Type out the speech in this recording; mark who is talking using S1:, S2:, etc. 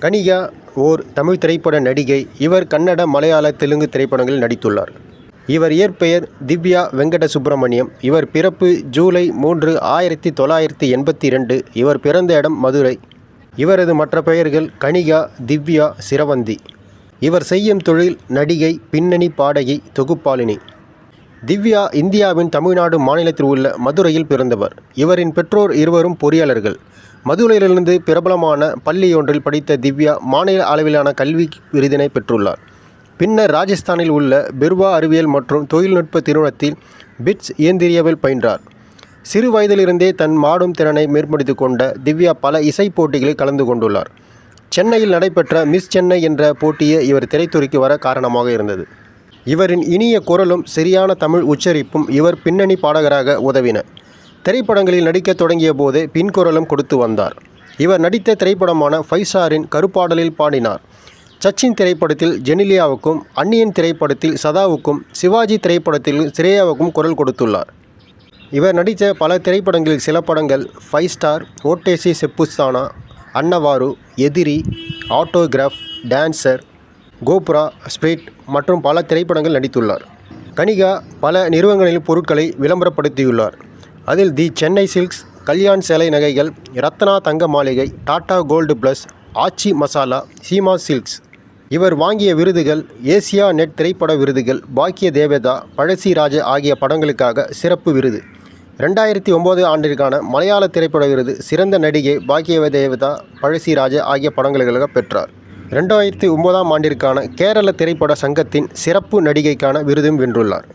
S1: கனிகா ஓர் தமிழ் திரைப்பட நடிகை. இவர் கன்னட, மலையாள, தெலுங்கு திரைப்படங்களில் நடித்துள்ளார். இவர் இயற்பெயர் திவ்யா வெங்கட சுப்பிரமணியம். இவர் பிறப்பு ஜூலை 3, 1982. இவர் பிறந்த இடம் மதுரை. இவரது மற்ற பெயர்கள் கனிகா, திவ்யா, சிரவந்தி. இவர் செய்யும் தொழில் நடிகை, பின்னணி பாடகி, தொகுப்பாளினி. திவ்யா இந்தியாவின் தமிழ்நாடு மாநிலத்தில் உள்ள மதுரையில் பிறந்தவர். இவரின் பெற்றோர் இருவரும் பொறியாளர்கள். மதுரையிலிருந்து பிரபலமான பள்ளியொன்றில் படித்த திவ்யா மாநில அளவிலான கல்வி விருதினை பெற்றுள்ளார். பின்னர் ராஜஸ்தானில் உள்ள பிர்வா அறிவியல் மற்றும் தொழில்நுட்ப நிறுவனத்தில் பிட்ஸ் இயந்திரியவில் பயின்றார். சிறு வயதிலிருந்தே தன் மாடும் திறனை மேம்படுத்திக் கொண்ட திவ்யா பல இசை போட்டிகளில் கலந்து கொண்டுள்ளார். சென்னையில் நடைபெற்ற மிஸ் சென்னை என்ற போட்டியே இவர் திரைத்துறைக்கு வர காரணமாக இருந்தது. இவரின் இனிய குரலும் சரியான தமிழ் உச்சரிப்பும் இவர் பின்னணி பாடகராக உதவின. திரைப்படங்களில் நடிக்க தொடங்கிய போதே பின்குரலும் கொடுத்து வந்தார். இவர் நடித்த திரைப்படமான 5 ஸ்டாரின் கருப்பாடலில் பாடினார். சச்சின் திரைப்படத்தில் ஜெனிலியாவுக்கும், அந்நியன் திரைப்படத்தில் சதாவுக்கும், சிவாஜி திரைப்படத்தில் ஸ்ரேயாவுக்கும் குரல் கொடுத்துள்ளார். இவர் நடித்த பல திரைப்படங்களில் சில படங்கள் 5 ஸ்டார், ஓட்டேசி செப்புஸ்தானா, அன்னவாரு, எதிரி, ஆட்டோகிராஃப், டான்சர், கோப்ரா, ஸ்பிரிட் மற்றும் பல திரைப்படங்கள் நடித்துள்ளார். கனிகா பல நிறுவனங்களில் பொருட்களை விளம்பரப்படுத்தியுள்ளார். அதில் தி சென்னை சில்க்ஸ், கல்யாண் சேலை நகைகள், ரத்னா தங்க மாளிகை, டாடா கோல்டு பிளஸ், ஆச்சி மசாலா, சீமா சில்க்ஸ். இவர் வாங்கிய விருதுகள் ஏசியா நெட் திரைப்பட விருதுகள், பாக்கிய தேவதா, பழசி ராஜா ஆகிய படங்களுக்காக சிறப்பு விருது. 2009 ஆண்டிற்கான மலையாள திரைப்பட விருது சிறந்த நடிகை பாக்கிய தேவதா, பழசி ராஜா ஆகிய படங்களுக்காக பெற்றார். 2009 ஆண்டிற்கான கேரள திரைப்பட சங்கத்தின் சிறப்பு நடிகைக்கான விருதும் வென்றுள்ளார்.